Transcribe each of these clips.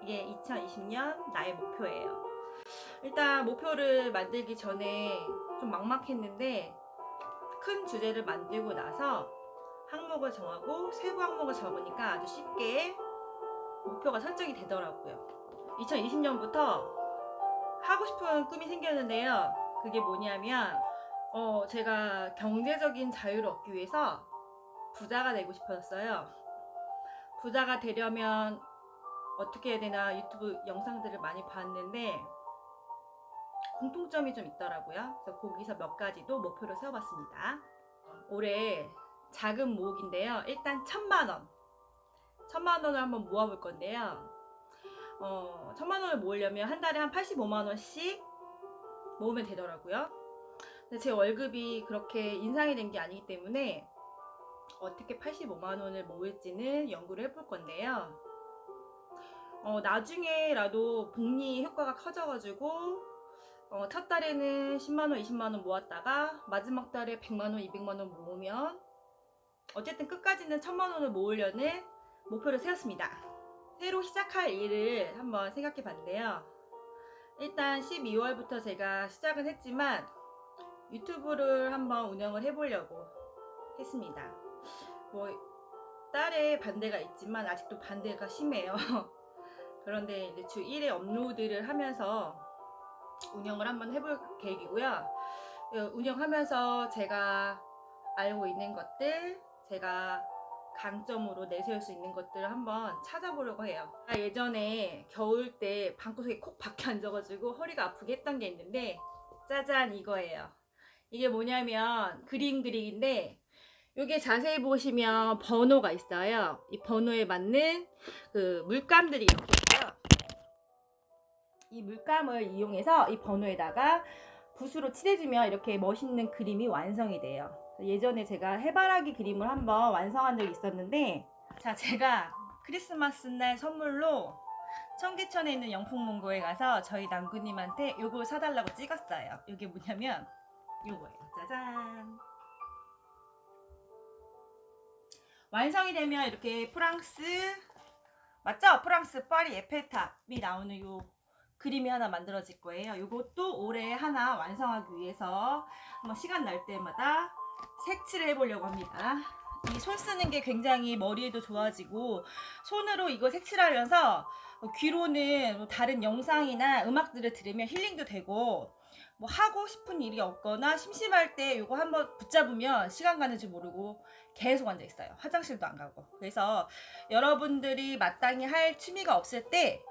이게 2020년 나의 목표예요. 일단 목표를 만들기 전에 좀 막막했는데 큰 주제를 만들고 나서 항목을 정하고 세부 항목을 적으니까 아주 쉽게 목표가 설정이 되더라고요. 2020년부터 하고 싶은 꿈이 생겼는데요. 그게 뭐냐면 제가 경제적인 자유를 얻기 위해서 부자가 되고 싶었어요. 부자가 되려면 어떻게 해야 되나 유튜브 영상들을 많이 봤는데 공통점이 좀 있더라고요. 그래서 거기서 몇 가지도 목표를 세워봤습니다. 올해 작은 모으기인데요. 일단 1,000만 원. 1,000만 원을 한번 모아볼 건데요. 1,000만 원을 모으려면 한 달에 한 85만 원씩 모으면 되더라고요. 근데 제 월급이 그렇게 인상이 된 게 아니기 때문에 어떻게 85만 원을 모을지는 연구를 해볼 건데요. 나중에라도 복리 효과가 커져가지고 첫 달에는 10만원, 20만원 모았다가 마지막 달에 100만원, 200만원 모으면 어쨌든 끝까지는 1,000만원을 모으려는 목표를 세웠습니다. 새로 시작할 일을 한번 생각해 봤는데요. 일단 12월부터 제가 시작은 했지만 유튜브를 한번 운영을 해보려고 했습니다. 뭐 딸의 반대가 있지만 아직도 반대가 심해요. 그런데 이제 주 1회 업로드를 하면서 운영을 한번 해볼 계획이고요. 운영하면서 제가 알고 있는 것들, 제가 강점으로 내세울 수 있는 것들을 한번 찾아보려고 해요. 예전에 겨울 때 방구석에 콕 박혀 앉아가지고 허리가 아프게 했던 게 있는데 짜잔 이거예요. 이게 뭐냐면 그림 그리기인데 이게 자세히 보시면 번호가 있어요. 이 번호에 맞는 그 물감들이 이렇게 있어요. 이 물감을 이용해서 이 번호에다가 붓으로 칠해주면 이렇게 멋있는 그림이 완성이 돼요. 예전에 제가 해바라기 그림을 한번 완성한 적이 있었는데, 자, 제가 크리스마스 날 선물로 청계천에 있는 영풍문고에 가서 저희 남구님한테 요걸 사달라고 찍었어요. 이게 뭐냐면 요거예요. 짜잔. 완성이 되면 이렇게 프랑스, 맞죠? 프랑스 파리 에펠탑이 나오는 요 그림이 하나 만들어질 거예요. 이것도 올해 하나 완성하기 위해서 한번 시간 날 때마다 색칠을 해보려고 합니다. 이 손 쓰는 게 굉장히 머리에도 좋아지고 손으로 이거 색칠하면서 귀로는 다른 영상이나 음악들을 들으면 힐링도 되고 뭐 하고 싶은 일이 없거나 심심할 때 이거 한번 붙잡으면 시간 가는 줄 모르고 계속 앉아 있어요. 화장실도 안 가고. 그래서 여러분들이 마땅히 할 취미가 없을 때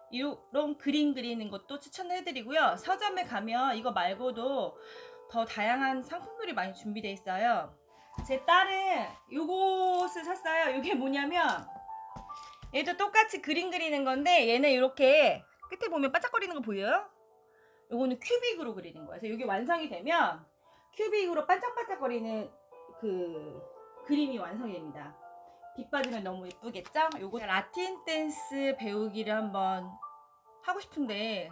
이런 그림 그리는 것도 추천해드리고요. 서점에 가면 이거 말고도 더 다양한 상품들이 많이 준비되어 있어요. 제 딸은 요것을 샀어요. 이게 뭐냐면 얘도 똑같이 그림 그리는 건데 얘는 이렇게 끝에 보면 반짝거리는 거 보여요? 요거는 큐빅으로 그리는 거예요. 그래서 이게 완성이 되면 큐빅으로 반짝반짝거리는 그 그림이 완성이 됩니다. 빛 받으면 너무 예쁘겠죠? 요거 라틴 댄스 배우기를 한번 하고 싶은데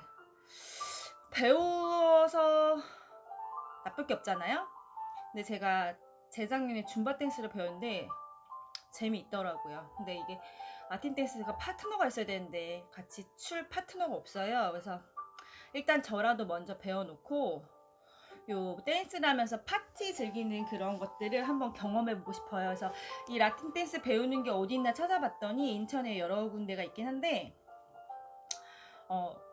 배워서 나쁠 게 없잖아요? 근데 제가 재작년에 줌바 댄스를 배웠는데 재미있더라고요. 근데 이게 라틴 댄스가 파트너가 있어야 되는데 같이 출 파트너가 없어요. 그래서 일단 저라도 먼저 배워놓고 요 댄스를 하면서 파티 즐기는 그런 것들을 한번 경험해보고 싶어요. 그래서 이 라틴 댄스 배우는 게 어디 있나 찾아봤더니 인천에 여러 군데가 있긴 한데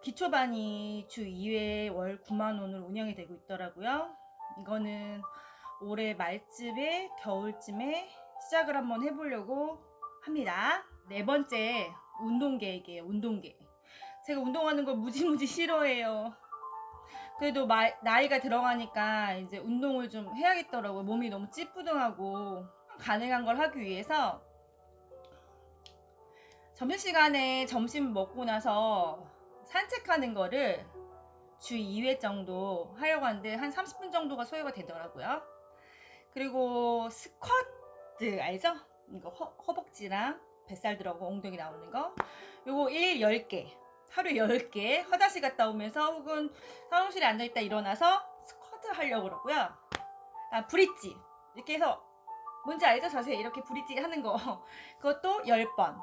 기초반이 주 2회 월 9만원으로 운영이 되고 있더라고요. 이거는 올해 말쯤에 겨울쯤에 시작을 한번 해보려고 합니다. 네 번째 운동 계획이에요. 운동 계획. 제가 운동하는 걸 무지무지 싫어해요. 그래도 나이가 들어가니까 이제 운동을 좀 해야겠더라고요. 몸이 너무 찌뿌둥하고 가능한 걸 하기 위해서 점심시간에 점심 먹고 나서 산책하는 거를 주 2회 정도 하려고 하는데 한 30분 정도가 소요가 되더라고요. 그리고 스쿼트 알죠? 이거 허벅지랑 뱃살 들어가고 엉덩이 나오는 거 요거 10개 하루 10개 화장실 갔다 오면서 혹은 사무실에 앉아있다 일어나서 스쿼트 하려고 그러고요. 브릿지 이렇게 해서 뭔지 알죠? 자세히 이렇게 브릿지 하는 거 그것도 10번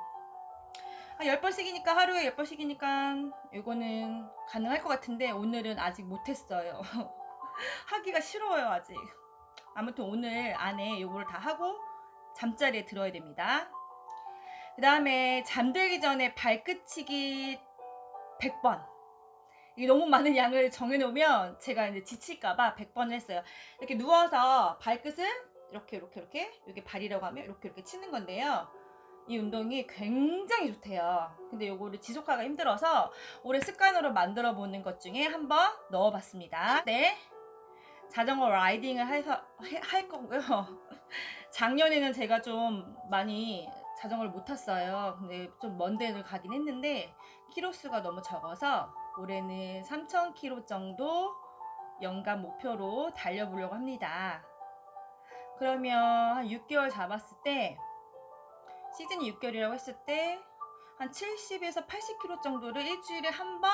10번씩이니까 하루에 10번씩이니까 이거는 가능할 것 같은데 오늘은 아직 못했어요. 하기가 싫어요 아직. 아무튼 오늘 안에 요거를 다 하고 잠자리에 들어야 됩니다. 그 다음에 잠들기 전에 발끝치기 100번. 이게 너무 많은 양을 정해놓으면 제가 이제 지칠까봐 100번을 했어요. 이렇게 누워서 발끝을 이렇게 이게 발이라고 하면 이렇게 치는 건데요. 이 운동이 굉장히 좋대요. 근데 요거를 지속하기가 힘들어서 올해 습관으로 만들어 보는 것 중에 한번 넣어봤습니다. 네, 자전거 라이딩을 할 거고요. 작년에는 제가 좀 많이 자전거를 못 탔어요. 근데 좀 먼 데를 가긴 했는데 키로수가 너무 적어서 올해는 3,000km 정도 연간 목표로 달려보려고 합니다. 그러면 한 6개월 잡았을 때, 시즌이 6개월이라고 했을 때 한 70에서 80km 정도를 일주일에 한 번,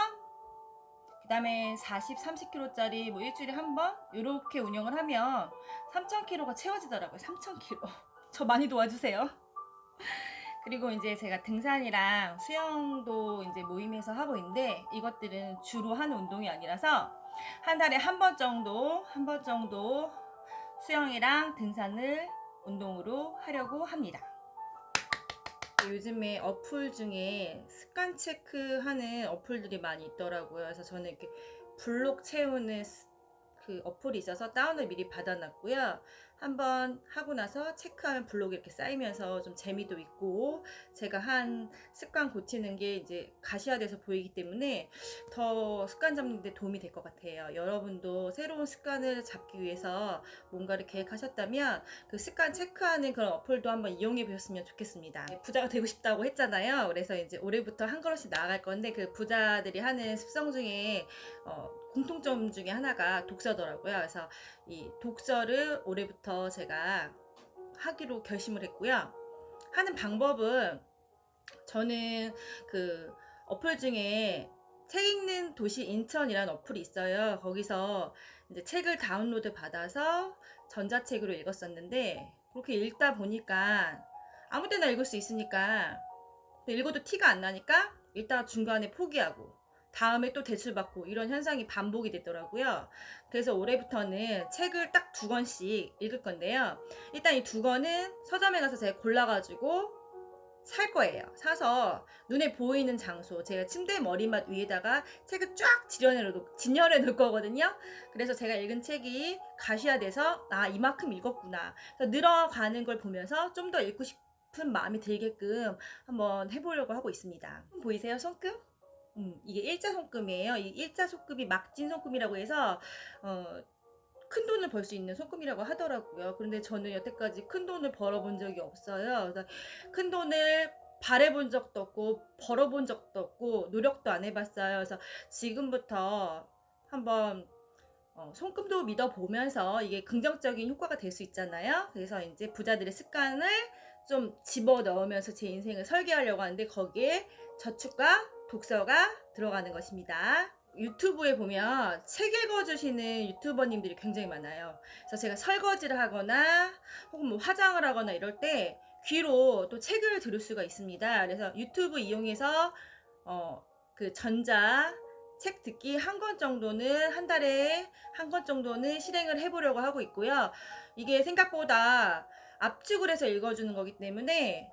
그 다음에 40, 30km짜리 뭐 일주일에 한 번 이렇게 운영을 하면 3,000km가 채워지더라고요. 3,000km. 저 많이 도와주세요. 그리고 이제 제가 등산이랑 수영도 이제 모임에서 하고 있는데 이것들은 주로 하는 운동이 아니라서 한 달에 한 번 정도 수영이랑 등산을 운동으로 하려고 합니다. 요즘에 어플 중에 습관 체크하는 어플들이 많이 있더라고요. 그래서 저는 이렇게 블록 채우는 그 어플이 있어서 다운을 미리 받아놨고요. 한번 하고 나서 체크하면 블록이 이렇게 쌓이면서 좀 재미도 있고 제가 한 습관 고치는 게 이제 가시화돼서 보이기 때문에 더 습관 잡는 데 도움이 될 것 같아요. 여러분도 새로운 습관을 잡기 위해서 뭔가를 계획하셨다면 그 습관 체크하는 그런 어플도 한번 이용해 보셨으면 좋겠습니다. 부자가 되고 싶다고 했잖아요. 그래서 이제 올해부터 한 걸음씩 나아갈 건데 그 부자들이 하는 습성 중에 공통점 중에 하나가 독서더라고요. 그래서 이 독서를 올해부터 제가 하기로 결심을 했고요. 하는 방법은 저는 그 어플 중에 책 읽는 도시 인천이라는 어플이 있어요. 거기서 이제 책을 다운로드 받아서 전자책으로 읽었었는데 그렇게 읽다 보니까 아무 때나 읽을 수 있으니까 읽어도 티가 안 나니까 읽다가 중간에 포기하고 다음에 또 대출받고 이런 현상이 반복이 되더라고요. 그래서 올해부터는 책을 딱 2권씩 읽을 건데요. 일단 이 2권은 서점에 가서 제가 골라가지고 살 거예요. 사서 눈에 보이는 장소, 제가 침대 머리맡 위에다가 책을 쫙 진열해 놓을 거거든요. 그래서 제가 읽은 책이 가시화돼서 이만큼 읽었구나. 그래서 늘어가는 걸 보면서 좀 더 읽고 싶은 마음이 들게끔 한번 해보려고 하고 있습니다. 보이세요? 손금? 이게 일자 손금이에요. 이 일자 손금이 막진 손금이라고 해서 큰 돈을 벌 수 있는 손금이라고 하더라고요. 그런데 저는 여태까지 큰 돈을 벌어본 적이 없어요. 그래서 큰 돈을 바래본 적도 없고 벌어본 적도 없고 노력도 안 해봤어요. 그래서 지금부터 한번 손금도 믿어보면서 이게 긍정적인 효과가 될 수 있잖아요. 그래서 이제 부자들의 습관을 좀 집어넣으면서 제 인생을 설계하려고 하는데 거기에 저축과 독서가 들어가는 것입니다. 유튜브에 보면 책 읽어주시는 유튜버님들이 굉장히 많아요. 그래서 제가 설거지를 하거나 혹은 뭐 화장을 하거나 이럴 때 귀로 또 책을 들을 수가 있습니다. 그래서 유튜브 이용해서 그 전자 책 듣기 한 권 정도는 한 달에 한 권 정도는 실행을 해보려고 하고 있고요. 이게 생각보다 압축을 해서 읽어주는 거기 때문에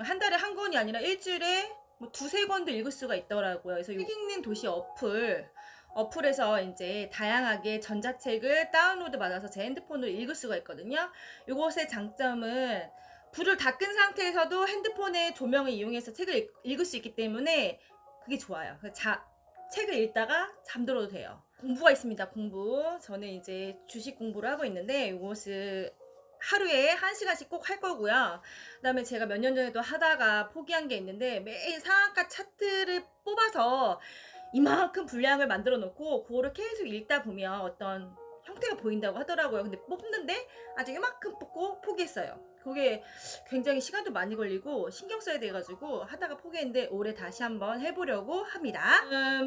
한 달에 한 권이 아니라 일주일에 뭐 2-3권도 읽을 수가 있더라고요. 그래서 책 읽는 도시 어플에서 이제 다양하게 전자책을 다운로드 받아서 제 핸드폰으로 읽을 수가 있거든요. 이것의 장점은 불을 다 끈 상태에서도 핸드폰의 조명을 이용해서 책을 읽을 수 있기 때문에 그게 좋아요. 책을 읽다가 잠들어도 돼요. 공부가 있습니다. 공부. 저는 이제 주식 공부를 하고 있는데 이것을 하루에 1시간씩 꼭 할 거고요. 그 다음에 제가 몇 년 전에도 하다가 포기한 게 있는데 매일 상한가 차트를 뽑아서 이만큼 분량을 만들어 놓고 그거를 계속 읽다 보면 어떤 형태가 보인다고 하더라고요. 근데 뽑는데 아주 이만큼 뽑고 포기했어요. 그게 굉장히 시간도 많이 걸리고 신경 써야 돼가지고 하다가 포기했는데 올해 다시 한번 해보려고 합니다.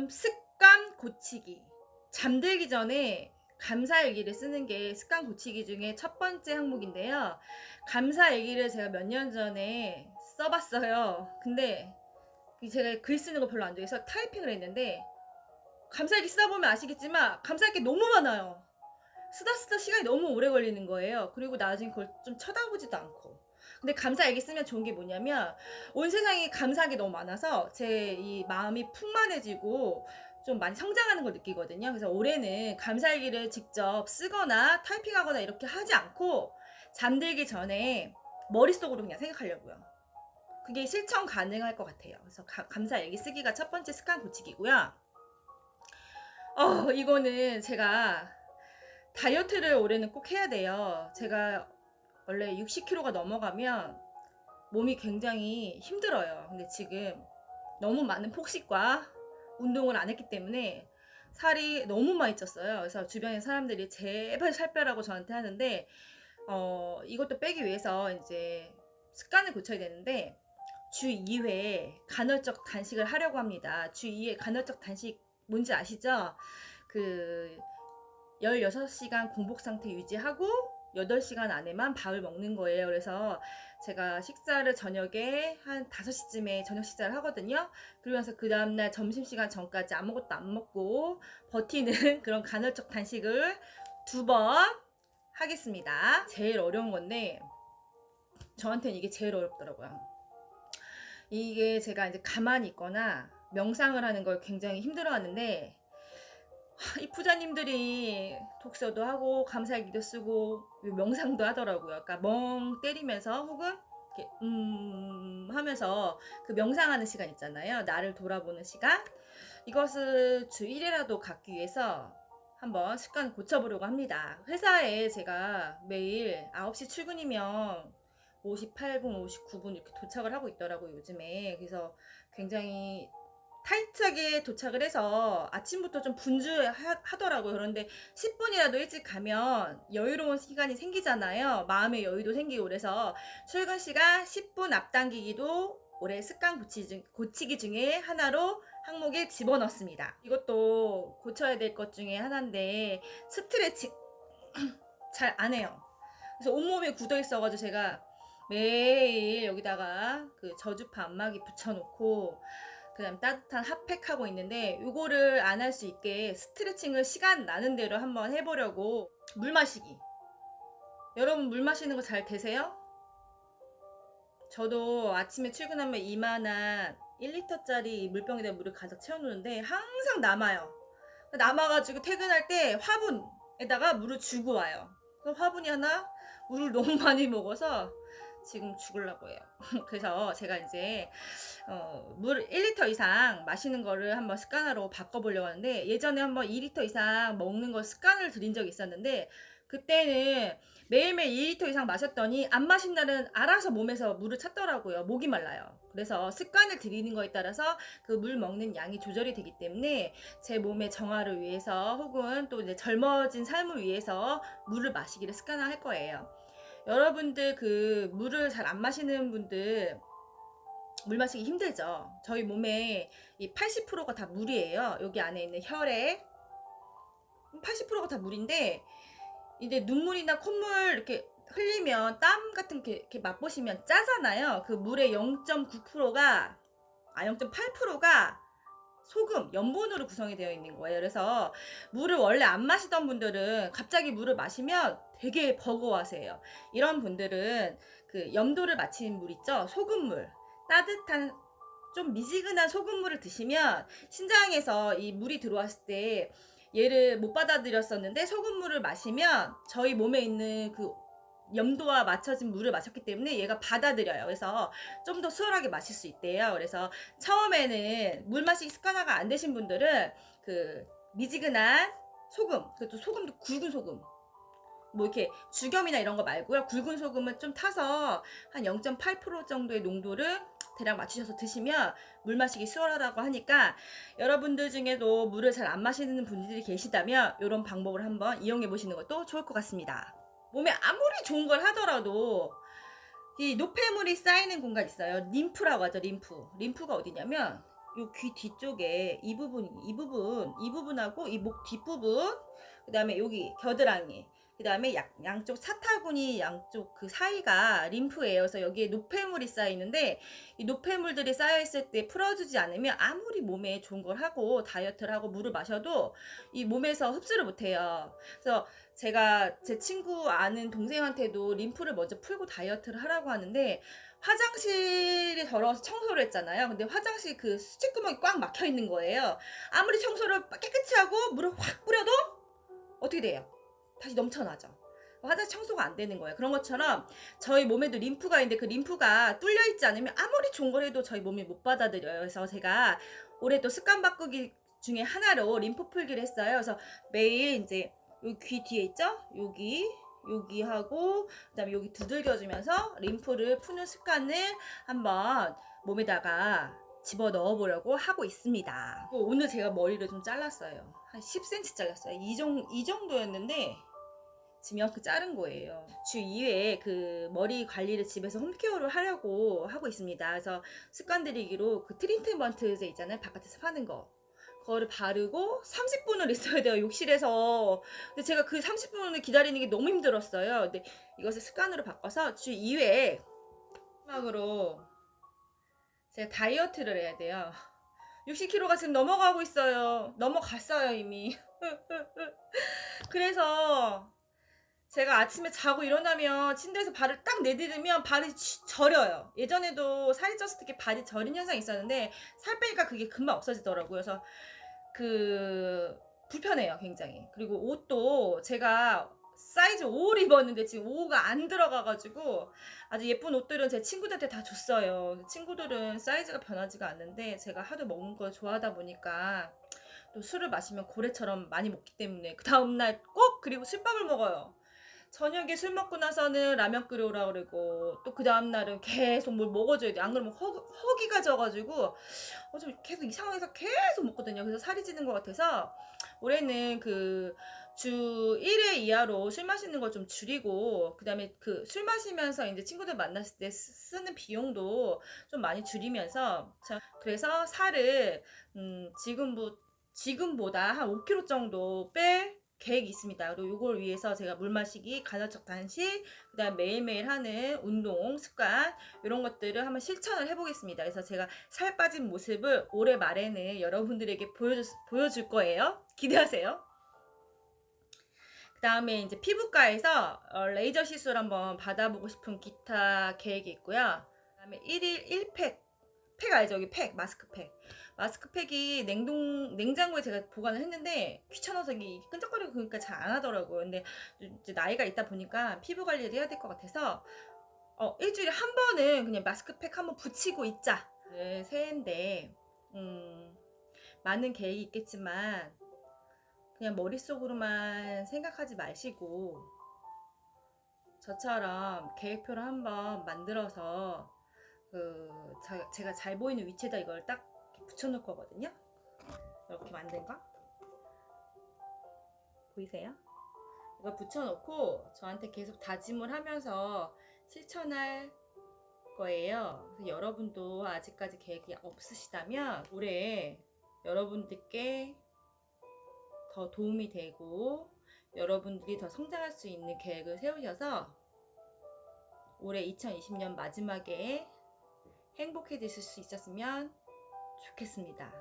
습관 고치기. 잠들기 전에 감사일기를 쓰는 게 습관 고치기 중에 첫 번째 항목인데요. 감사일기를 제가 몇 년 전에 써봤어요. 근데 제가 글 쓰는 거 별로 안 좋아해서 타이핑을 했는데, 감사일기 쓰다 보면 아시겠지만 감사할 게 너무 많아요. 쓰다 시간이 너무 오래 걸리는 거예요. 그리고 나중에 그걸 좀 쳐다보지도 않고. 근데 감사일기 쓰면 좋은 게 뭐냐면 온 세상에 감사한 게 너무 많아서 제 이 마음이 풍만해지고 좀 많이 성장하는 걸 느끼거든요. 그래서 올해는 감사일기를 직접 쓰거나 타이핑하거나 이렇게 하지 않고 잠들기 전에 머릿속으로 그냥 생각하려고요. 그게 실천 가능할 것 같아요. 그래서 감사일기 쓰기가 첫 번째 습관 고치기고요. 이거는 제가 다이어트를 올해는 꼭 해야 돼요. 제가 원래 60kg가 넘어가면 몸이 굉장히 힘들어요. 근데 지금 너무 많은 폭식과 운동을 안 했기 때문에 살이 너무 많이 쪘어요. 그래서 주변의 사람들이 제발 살 빼라고 저한테 하는데, 이것도 빼기 위해서 이제 습관을 고쳐야 되는데, 주 2회 간헐적 단식을 하려고 합니다. 주 2회 간헐적 단식 뭔지 아시죠? 그 16시간 공복 상태 유지하고 8시간 안에만 밥을 먹는 거예요. 그래서 제가 식사를 저녁에 한 5시쯤에 저녁 식사를 하거든요. 그러면서 그 다음날 점심시간 전까지 아무것도 안 먹고 버티는 그런 간헐적 단식을 2번 하겠습니다. 제일 어려운 건데 저한테는 이게 제일 어렵더라고요. 이게 제가 이제 가만히 있거나 명상을 하는 걸 굉장히 힘들어하는데, 이 부자님들이 독서도 하고 감사일기도 쓰고 명상도 하더라고요. 그러니까 멍 때리면서 혹은 이렇게 하면서 그 명상하는 시간 있잖아요. 나를 돌아보는 시간. 이것을 주 1회라도 갖기 위해서 한번 습관 고쳐보려고 합니다. 회사에 제가 매일 9시 출근이면 58분, 59분 이렇게 도착을 하고 있더라고요, 요즘에. 그래서 굉장히 타이트하게 도착을 해서 아침부터 좀 분주하더라고요. 그런데 10분이라도 일찍 가면 여유로운 시간이 생기잖아요. 마음의 여유도 생기고. 그래서 출근 시간 10분 앞당기기도 올해 습관 고치기 중에 하나로 항목에 집어넣습니다. 이것도 고쳐야 될 것 중에 하나인데 스트레칭 잘 안 해요. 그래서 온몸에 굳어 있어가지고 제가 매일 여기다가 그 저주파 안마기 붙여놓고 그 다음 따뜻한 핫팩하고 있는데, 요거를 안 할 수 있게 스트레칭을 시간 나는 대로 한번 해보려고. 물 마시기. 여러분 물 마시는 거 잘 되세요? 저도 아침에 출근하면 이만한 1리터짜리 물병에다 물을 가득 채워놓는데 항상 남아요. 남아가지고 퇴근할 때 화분에다가 물을 주고 와요. 그래서 화분이 하나 물을 너무 많이 먹어서 지금 죽으려고 해요. 그래서 제가 이제 물 1리터 이상 마시는 거를 한번 습관으로 바꿔보려고 하는데, 예전에 한번 2리터 이상 먹는 거 습관을 들인 적이 있었는데, 그때는 매일매일 2리터 이상 마셨더니 안 마신 날은 알아서 몸에서 물을 찾더라고요. 목이 말라요. 그래서 습관을 들이는 거에 따라서 그 물 먹는 양이 조절이 되기 때문에 제 몸의 정화를 위해서 혹은 또 이제 젊어진 삶을 위해서 물을 마시기를 습관화할 거예요. 여러분들 그 물을 잘 안 마시는 분들 물 마시기 힘들죠. 저희 몸에 이 80%가 다 물이에요. 여기 안에 있는 혈액 80%가 다 물인데, 이제 눈물이나 콧물 이렇게 흘리면 땀 같은 게 이렇게 맛보시면 짜잖아요. 그 물의 0.9%가 0.8%가 소금, 염분으로 구성이 되어 있는 거예요. 그래서 물을 원래 안 마시던 분들은 갑자기 물을 마시면 되게 버거워하세요. 이런 분들은 그 염도를 맞춘 물 있죠? 소금물. 따뜻한 좀 미지근한 소금물을 드시면 신장에서 이 물이 들어왔을 때 얘를 못 받아들였었는데 소금물을 마시면 저희 몸에 있는 그 염도와 맞춰진 물을 마셨기 때문에 얘가 받아들여요. 그래서 좀 더 수월하게 마실 수 있대요. 그래서 처음에는 물 마시기 습관화가 안 되신 분들은 그 미지근한 소금, 그것도 소금도 굵은 소금, 뭐 이렇게 죽염이나 이런 거 말고요. 굵은 소금은 좀 타서 한 0.8% 정도의 농도를 대략 맞추셔서 드시면 물 마시기 수월하다고 하니까, 여러분들 중에도 물을 잘 안 마시는 분들이 계시다면 이런 방법을 한번 이용해 보시는 것도 좋을 것 같습니다. 몸에 아무리 좋은 걸 하더라도 이 노폐물이 쌓이는 공간 있어요. 림프라고 하죠. 림프가 어디냐면 요 귀 뒤쪽에 이 부분하고 이 목 뒷부분, 그 다음에 여기 겨드랑이, 그 다음에 양쪽 사타구니 양쪽 그 사이가 림프예요. 그래서 여기에 노폐물이 쌓이는데 이 노폐물들이 쌓여있을 때 풀어주지 않으면 아무리 몸에 좋은 걸 하고 다이어트를 하고 물을 마셔도 이 몸에서 흡수를 못해요. 그래서 제가 제 친구 아는 동생한테도 림프를 먼저 풀고 다이어트를 하라고 하는데 화장실이 더러워서 청소를 했잖아요. 근데 화장실 그 수치구멍이 꽉 막혀 있는 거예요. 아무리 청소를 깨끗이 하고 물을 확 뿌려도 어떻게 돼요? 다시 넘쳐나죠. 화장실 청소가 안 되는 거예요. 그런 것처럼 저희 몸에도 림프가 있는데 그 림프가 뚫려 있지 않으면 아무리 좋은 걸 해도 저희 몸이 못 받아들여요. 그래서 제가 올해 또 습관 바꾸기 중에 하나로 림프 풀기를 했어요. 그래서 매일 이제 여기 귀 뒤에 있죠? 여기 하고 그다음에 여기 두들겨주면서 림프를 푸는 습관을 한번 몸에다가 집어 넣어 보려고 하고 있습니다. 오늘 제가 머리를 좀 잘랐어요. 한 10cm 잘랐어요. 이 정도였는데 지금 이만큼 자른 거예요. 주 2회에 그 머리 관리를 집에서 홈케어를 하려고 하고 있습니다. 그래서 습관 들이기로 그 트리트먼트 있잖아요. 바깥에서 파는 거. 그거를 바르고 30분을 있어야 돼요, 욕실에서. 근데 제가 그 30분을 기다리는 게 너무 힘들었어요. 근데 이것을 습관으로 바꿔서 주 2회에 마지막으로 제가 다이어트를 해야 돼요. 60kg가 지금 넘어가고 있어요. 넘어갔어요, 이미. 그래서 제가 아침에 자고 일어나면 침대에서 발을 딱 내디디면 발이 저려요. 예전에도 살이 쪘을 때 이렇게 발이 저린 현상이 있었는데 살 빼니까 그게 금방 없어지더라고요. 그래서 불편해요, 굉장히. 그리고 옷도 제가 사이즈 5를 입었는데 지금 5가 안 들어가가지고 아주 예쁜 옷들은 제 친구들한테 다 줬어요. 친구들은 사이즈가 변하지가 않는데 제가 하도 먹는 걸 좋아하다 보니까 또 술을 마시면 고래처럼 많이 먹기 때문에 그 다음날 꼭 그리고 술밥을 먹어요. 저녁에 술 먹고 나서는 라면 끓여오라 그러고 또 그 다음날은 계속 뭘 먹어줘야 돼. 안 그러면 허기가 져가지고 좀 계속 이상해서 계속 먹거든요. 그래서 살이 찌는 것 같아서 올해는 주 1회 이하로 술 마시는 거 좀 줄이고 그 다음에 술 마시면서 이제 친구들 만났을 때 쓰는 비용도 좀 많이 줄이면서 그래서 살을 지금보다 한 5kg 정도 뺄 계획이 있습니다. 그리고 이걸 위해서 제가 물 마시기, 간헐적 단식, 그 다음 매일매일 하는 운동, 습관 이런 것들을 한번 실천을 해보겠습니다. 그래서 제가 살 빠진 모습을 올해 말에는 여러분들에게 보여줄 거예요. 기대하세요. 그 다음에 이제 피부과에서 레이저 시술 한번 받아보고 싶은 기타 계획이 있고요. 그 다음에 1일 1팩, 팩 알죠? 여기 팩, 마스크팩. 마스크팩이 냉장고에 제가 보관을 했는데 귀찮아서 이게 끈적거리고 그러니까 잘 안 하더라고요. 근데 이제 나이가 있다 보니까 피부 관리를 해야 될 것 같아서 일주일에 한 번은 그냥 마스크팩 한번 붙이고 있자. 네, 새해인데 많은 계획이 있겠지만 그냥 머릿속으로만 생각하지 마시고 저처럼 계획표를 한번 만들어서 제가 잘 보이는 위치에다 이걸 딱 붙여놓을 거거든요. 이렇게 만든 거 보이세요? 이거 붙여놓고 저한테 계속 다짐을 하면서 실천할 거예요. 그래서 여러분도 아직까지 계획이 없으시다면 올해 여러분들께 더 도움이 되고 여러분들이 더 성장할 수 있는 계획을 세우셔서 올해 2020년 마지막에 행복해지실 수 있었으면 좋겠습니다.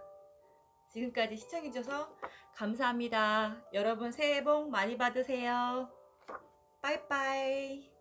지금까지 시청해주셔서 감사합니다. 여러분 새해 복 많이 받으세요. 빠이빠이.